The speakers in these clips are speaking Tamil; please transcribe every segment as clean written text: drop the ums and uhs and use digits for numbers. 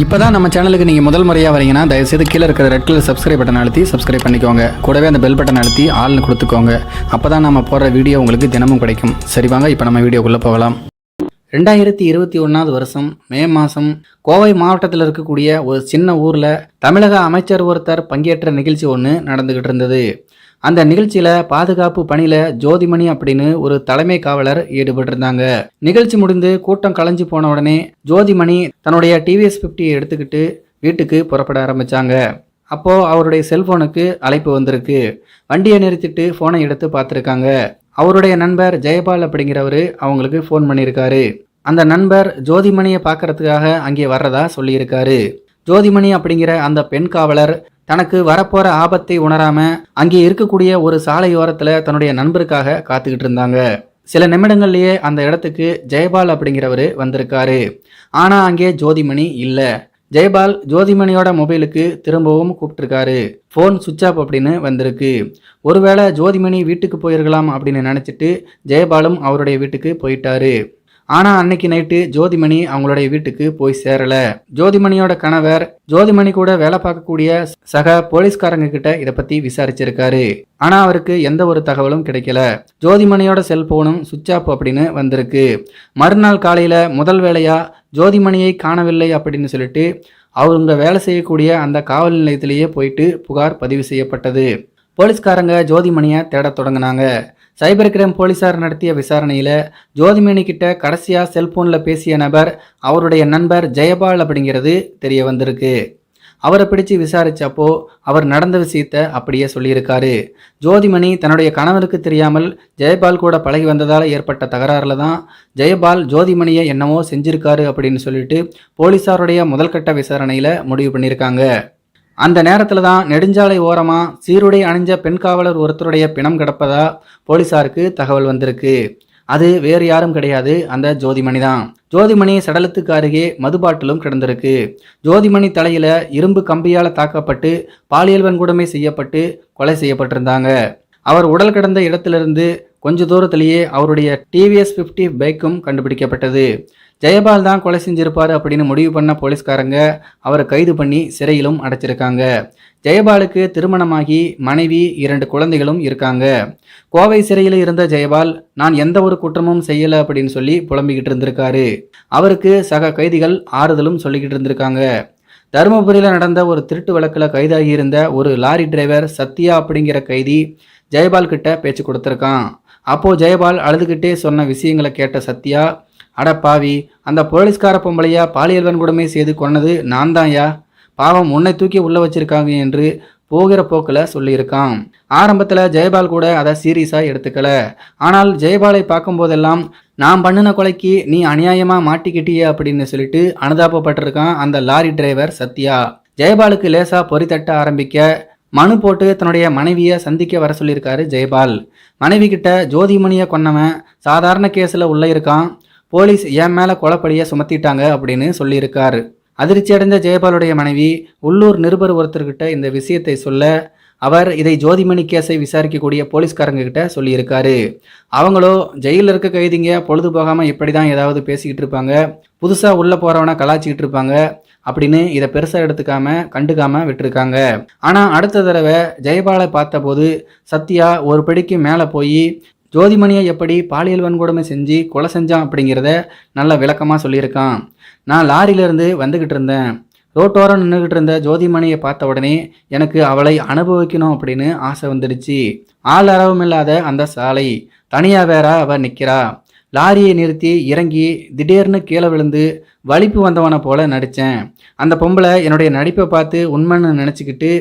இப்போ தான் நம்ம சேனலுக்கு நீங்கள் முதல் முறையாக வரீங்கன்னா தயவுசெய்து கீழே இருக்கிற ரெட் கலர் சப்ஸ்கிரைப் பட்டன் அழுத்தி சப்ஸ்கிரைப் பண்ணிக்கோங்க. கூடவே அந்த பெல் பட்டன் அழுத்தி ஆள்னு கொடுத்துக்கோங்க. அப்போ தான் நம்ம போடுற வீடியோ உங்களுக்கு தினமும் கிடைக்கும். சரி வாங்க இப்போ நம்ம வீடியோக்குள்ளே போகலாம். 2021 வருஷம் மே மாதம் கோவை மாவட்டத்தில் இருக்கக்கூடிய ஒரு சின்ன ஊரில் தமிழக அமைச்சர் ஒருத்தர் பங்கேற்ற நிகழ்ச்சி ஒன்று நடந்துக்கிட்டு இருந்தது. அந்த நிகழ்ச்சியில் பாதுகாப்பு பணியில் ஜோதிமணி அப்படின்னு ஒரு தலைமை காவலர் ஈடுபட்டிருந்தாங்க. நிகழ்ச்சி முடிந்து கூட்டம் கலைஞ்சு போன உடனே ஜோதிமணி தன்னுடைய டிவிஎஸ் 50 எடுத்துக்கிட்டு வீட்டுக்கு புறப்பட ஆரம்பித்தாங்க. அப்போது அவருடைய செல்ஃபோனுக்கு அழைப்பு வந்திருக்கு. வண்டியை நிறுத்திட்டு ஃபோனை எடுத்து பார்த்துருக்காங்க. அவருடைய நண்பர் ஜெயபால் அப்படிங்கிறவர் அவங்களுக்கு ஃபோன் பண்ணியிருக்காரு. அந்த நண்பர் ஜோதிமணியை பார்க்கறதுக்காக அங்கே வர்றதா சொல்லியிருக்காரு. ஜோதிமணி அப்படிங்கிற அந்த பெண் காவலர் தனக்கு வரப்போற ஆபத்தை உணராம அங்கே இருக்கக்கூடிய ஒரு சாலையோரத்துல தன்னுடைய நண்பருக்காக காத்துக்கிட்டு இருந்தாங்க. சில நிமிடங்கள்லயே அந்த இடத்துக்கு ஜெயபால் அப்படிங்கிறவரு வந்திருக்காரு. ஆனா அங்கே ஜோதிமணி இல்ல. ஜெயபால் ஜோதிமணியோட மொபைலுக்கு திரும்பவும் கூப்பிட்டுருக்காரு. ஃபோன் சுவிட்ச் ஆஃப் அப்படின்னு வந்திருக்கு. ஒருவேளை ஜோதிமணி வீட்டுக்கு போயிருக்கலாம் அப்படின்னு நினைச்சிட்டு ஜெயபாலும் அவருடைய வீட்டுக்கு போயிட்டாரு. ஆனால் அன்னைக்கு நைட்டு ஜோதிமணி அவங்களுடைய வீட்டுக்கு போய் சேரல. ஜோதிமணியோட கணவர் ஜோதிமணி கூட வேலை பார்க்கக்கூடிய சக போலீஸ்காரங்க கிட்ட இதை பத்தி விசாரிச்சிருக்காரு. ஆனா அவருக்கு எந்த ஒரு தகவலும் கிடைக்கல. ஜோதிமணியோட செல்போனும் சுவிட்ச் ஆஃப் அப்படின்னு வந்திருக்கு. மறுநாள் காலையில முதல் வேலையா ஜோதிமணியை காணவில்லை அப்படின்னு சொல்லிட்டு அவங்க வேலை செய்யக்கூடிய அந்த காவல் நிலையத்திலேயே போயிட்டு புகார் பதிவு செய்யப்பட்டது. போலீஸ்காரங்க ஜோதிமணியை தேடத் தொடங்கினாங்க. சைபர் கிரைம் போலீசார் நடத்திய விசாரணையில் ஜோதிமணி கிட்ட கடைசியாக செல்போனில் பேசிய நபர் அவருடைய நண்பர் ஜெயபால் அப்படிங்கிறது தெரிய வந்திருக்கு. அவரை பிடிச்சு விசாரிச்சப்போ அவர் நடந்த விஷயத்த அப்படியே சொல்லியிருக்காரு. ஜோதிமணி தன்னுடைய கணவருக்கு தெரியாமல் ஜெயபால் கூட பழகி வந்ததால் ஏற்பட்ட தகராறுல தான் ஜெயபால் ஜோதிமணியை என்னவோ செஞ்சிருக்காரு அப்படின்னு சொல்லிட்டு போலீசாருடைய முதல்கட்ட விசாரணையில் முடிவு பண்ணியிருக்காங்க. அந்த நேரத்தில் தான் நெடுஞ்சாலை ஓரமாக சீருடை அணிஞ்ச பெண் காவலர் ஒருத்தருடைய பிணம் கிடப்பதா போலீசாருக்கு தகவல் வந்திருக்கு. அது வேறு யாரும் கிடையாது, அந்த ஜோதிமணி தான். ஜோதிமணி சடலத்துக்கு அருகே மதுபாட்டிலும் கிடந்திருக்கு. ஜோதிமணி தலையில இரும்பு கம்பியால் தாக்கப்பட்டு பாலியல் வன்கொடுமை செய்யப்பட்டு கொலை செய்யப்பட்டிருந்தாங்க. அவர் உடல் கிடந்த இடத்திலிருந்து கொஞ்ச தூரத்திலேயே அவருடைய டிவிஎஸ் 50 பைக்கும் கண்டுபிடிக்கப்பட்டது. ஜெயபால் தான் கொலை செஞ்சிருப்பாரு அப்படின்னு முடிவு பண்ண போலீஸ்காரங்க அவரை கைது பண்ணி சிறையிலும் அடைச்சிருக்காங்க. ஜெயபாலுக்கு திருமணமாகி மனைவி 2 குழந்தைகளும் இருக்காங்க. கோவை சிறையில் இருந்த ஜெயபால் நான் எந்த ஒரு குற்றமும் செய்யலை அப்படின்னு சொல்லி புலம்பிக்கிட்டு இருந்திருக்காரு. அவருக்கு சக கைதிகள் ஆறுதலும் சொல்லிக்கிட்டு இருந்திருக்காங்க. தருமபுரியில் நடந்த ஒரு திருட்டு வழக்கில் கைதாகி இருந்த ஒரு லாரி டிரைவர் சத்யா அப்படிங்கிற கைதி ஜெயபால் கிட்ட பேச்சு கொடுத்துருக்கான். அப்போது ஜெயபால் அழுதுகிட்டே சொன்ன விஷயங்களை கேட்ட சத்யா, அட பாவி, அந்த போலீஸ்கார பொம்பளையா பாலியல் வன்கொடுமை செய்து கொன்னது நான் தான்யா, பாவம் உன்னை தூக்கி உள்ள வச்சிருக்காங்க என்று போகிற போக்கில் சொல்லியிருக்கான். ஆரம்பத்தில் ஜெயபால் கூட அதை சீரியஸாக எடுத்துக்கல. ஆனால் ஜெயபாலை பார்க்கும்போதெல்லாம் நான் பண்ணின கொலைக்கு நீ அநியாயமாக மாட்டிக்கிட்டிய அப்படின்னு சொல்லிட்டு அனுதாபப்பட்டிருக்கான் அந்த லாரி டிரைவர் சத்யா. ஜெயபாலுக்கு லேசாக பொறி தட்ட ஆரம்பிக்க மனு போட்டு தன்னுடைய மனைவியை சந்திக்க வர சொல்லியிருக்காரு ஜெயபால். மனைவி கிட்ட ஜோதிமணியை கொன்னவன் சாதாரண கேஸில் உள்ள இருக்கான், போலீஸ் என் மேலே கொலைப்படியை சுமத்திட்டாங்க அப்படின்னு சொல்லியிருக்காரு. அதிர்ச்சி அடைந்த ஜெயபாலுடைய மனைவி உள்ளூர் நிருபர் ஒருத்தர்கிட்ட இந்த விஷயத்தை சொல்ல அவர் இதை ஜோதிமணி கேஸை விசாரிக்கக்கூடிய போலீஸ்காரங்க கிட்ட சொல்லியிருக்காரு. அவங்களோ ஜெயிலில் இருக்க கைதிங்க பொழுது போகாமல் இப்படி தான் ஏதாவது பேசிக்கிட்டு இருப்பாங்க, புதுசாக உள்ளே போகிறவனை கலாச்சிக்கிட்டு இருப்பாங்க அப்படின்னு இதை பெருசாக கண்டுக்காமல் விட்டுருக்காங்க. ஆனால் அடுத்த தடவை ஜெயபாலை பார்த்தபோது சத்யா ஒரு படிக்கு மேலே போய் ஜோதிமணியை எப்படி பாலியல் வன்கொடுமை செஞ்சு கொலை செஞ்சான் அப்படிங்கிறத நல்ல விளக்கமாக சொல்லியிருக்கான். நான் லாரியிலேருந்து வந்துக்கிட்டு இருந்தேன். ரோட்டோரம் நின்றுக்கிட்டு இருந்த ஜோதிமணியை பார்த்த உடனே எனக்கு அவளை அனுபவிக்கணும் அப்படின்னு ஆசை வந்துடுச்சு. ஆள் அரவும் இல்லாத அந்த சாலை, தனியாக வேற அவள் நிற்கிறா. லாரியை நிறுத்தி இறங்கி திடீர்னு கீழே விழுந்து வலிப்பு வந்தவனை போல நடித்தேன். அந்த பொம்பளை என்னுடைய நடிப்பை பார்த்து உண்மைன்னு நினச்சிக்கிட்டு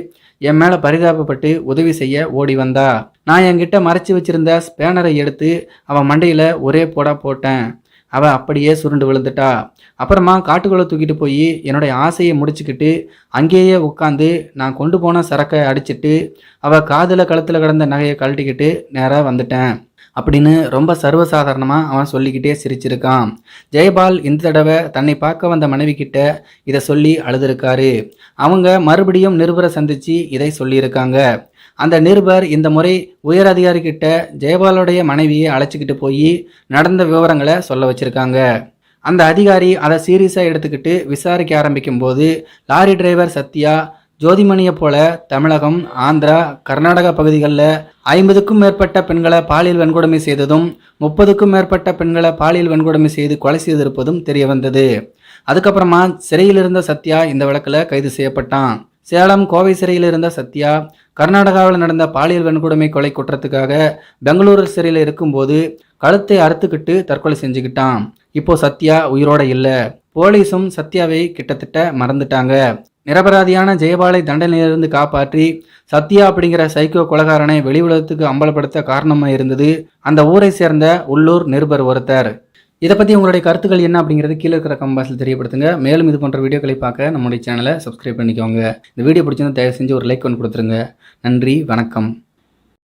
என் மேலே பரிதாபப்பட்டு உதவி செய்ய ஓடி வந்தா. நான் என்கிட்ட மறைச்சி வச்சிருந்த ஸ்பேனரை எடுத்து அவன் மண்டையில் ஒரே போட்டேன். அவள் அப்படியே சுருண்டு விழுந்துட்டா. அப்புறமா காட்டுக்குள்ளே தூக்கிட்டு போய் என்னுடைய ஆசையை முடிச்சுக்கிட்டு அங்கேயே உட்காந்து நான் கொண்டு போன சரக்கை அடிச்சிட்டு அவள் காதில் கழுத்தில் கிடந்த நகையை கழட்டிக்கிட்டு நேராக வந்துட்டேன் அப்படின்னு ரொம்ப சர்வசாதாரணமாக அவன் சொல்லிக்கிட்டே சிரிச்சிருக்கான். ஜெயபால் இந்த தடவை தன்னை பார்க்க வந்த மனைவி கிட்ட இதை சொல்லி அழுதுருக்காரு. அவங்க மறுபடியும் நிருபரை சந்தித்து இதை சொல்லியிருக்காங்க. அந்த நிருபர் இந்த முறை உயர் அதிகாரிகிட்ட ஜெயபாலுடைய மனைவியை அழைச்சிக்கிட்டு போய் நடந்த விவரங்களை சொல்ல வச்சிருக்காங்க. அந்த அதிகாரி அதை சீரியஸாக எடுத்துக்கிட்டு விசாரிக்க ஆரம்பிக்கும் போது லாரி டிரைவர் சத்யா ஜோதிமணியை போல தமிழகம், ஆந்திரா, கர்நாடகா பகுதிகளில் 50க்கும் மேற்பட்ட பெண்களை பாலியல் வன்கொடுமை செய்ததும் 30க்கும் மேற்பட்ட பெண்களை பாலியல் வன்கொடுமை செய்து கொலை செய்திருப்பதும் தெரிய வந்தது. அதுக்கப்புறமா சிறையில் இருந்த சத்யா இந்த வழக்கில் கைது செய்யப்பட்டான். சேலம், கோவை சிறையில் இருந்த சத்யா கர்நாடகாவில் நடந்த பாலியல் வன்கொடுமை கொலை குற்றத்துக்காக பெங்களூரு சிறையில் இருக்கும்போது கழுத்தை அறுத்துக்கிட்டு தற்கொலை செஞ்சுக்கிட்டான். இப்போ சத்யா உயிரோட இல்லை. போலீஸும் சத்யாவை கிட்டத்தட்ட மறந்துட்டாங்க. நிரபராதியான ஜெயபாலை தண்டனையிலிருந்து காப்பாற்றி சத்யா அப்படிங்கிற சைக்கோ கொலைகாரனை வெளி உலகத்துக்கு அம்பலப்படுத்த காரணமாக இருந்தது அந்த ஊரை சேர்ந்த உள்ளூர் நிருபர் ஒருத்தர். இதை பற்றி உங்களுடைய கருத்துக்கள் என்ன அப்படிங்கிறது கீழே இருக்கிற கம்பாஸில் தெரியப்படுத்துங்க. மேலும் இது போன்ற வீடியோக்களை பார்க்க நம்முடைய சேனலை சப்ஸ்கிரைப் பண்ணிக்கோங்க. இந்த வீடியோ பிடிச்சிருந்தா தயவு செஞ்சு ஒரு லைக் ஒன்று கொடுத்துருங்க. நன்றி, வணக்கம்.